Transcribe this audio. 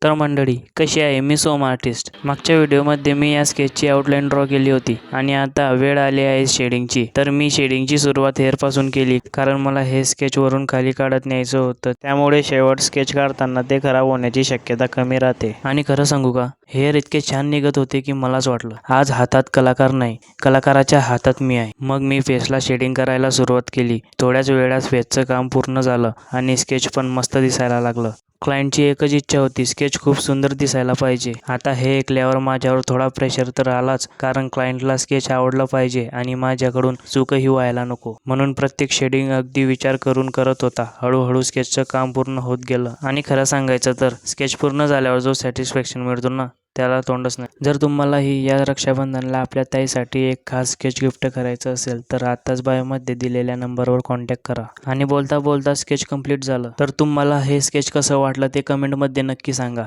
तर मंडळी कशी आहे, मी सोम आर्टिस्ट. मागच्या व्हिडिओमध्ये मी या स्केचची आउटलाईन ड्रॉ केली होती आणि आता वेळ आली आहे शेडिंगची. तर मी शेडिंगची सुरुवात हेअरपासून केली, कारण मला हे स्केच वरून खाली काढत न्यायचं होतं. त्यामुळे शेवट स्केच काढताना ते खराब होण्याची शक्यता कमी राहते. आणि खरं सांगू का, हेअर इतके छान निघत होते की मलाच वाटलं आज हातात कलाकार नाही, कलाकाराच्या हातात मी आहे. मग मी फेसला शेडिंग करायला सुरुवात केली. थोड्याच वेळात फेसचं काम पूर्ण झालं आणि स्केच पण मस्त दिसायला लागलं. क्लायंटची एकच इच्छा होती, स्केच खूप सुंदर दिसायला पाहिजे. आता हे ऐकल्यावर माझ्यावर थोडा प्रेशर तर आलाच, कारण क्लायंटला स्केच आवडलं पाहिजे आणि माझ्याकडून चूकही व्हायला नको. म्हणून प्रत्येक शेडिंग अगदी विचार करून करत होता. हळूहळू स्केचचं काम पूर्ण होत गेलं आणि खरं सांगायचं तर स्केच पूर्ण झाल्यावर जो सॅटिस्फॅक्शन मिळतो ना, त्याला तोंडच नाही. जर तुम्हालाही या रक्षाबंधनला आपल्या ताईसाठी एक खास स्केच गिफ्ट करायचं असेल तर आताच बायोमध्ये दिलेल्या नंबरवर कॉन्टॅक्ट करा. आणि बोलता बोलता स्केच कंप्लीट झालं तर तुम्हाला हे स्केच कसं वाटलं ते कमेंटमध्ये नक्की सांगा.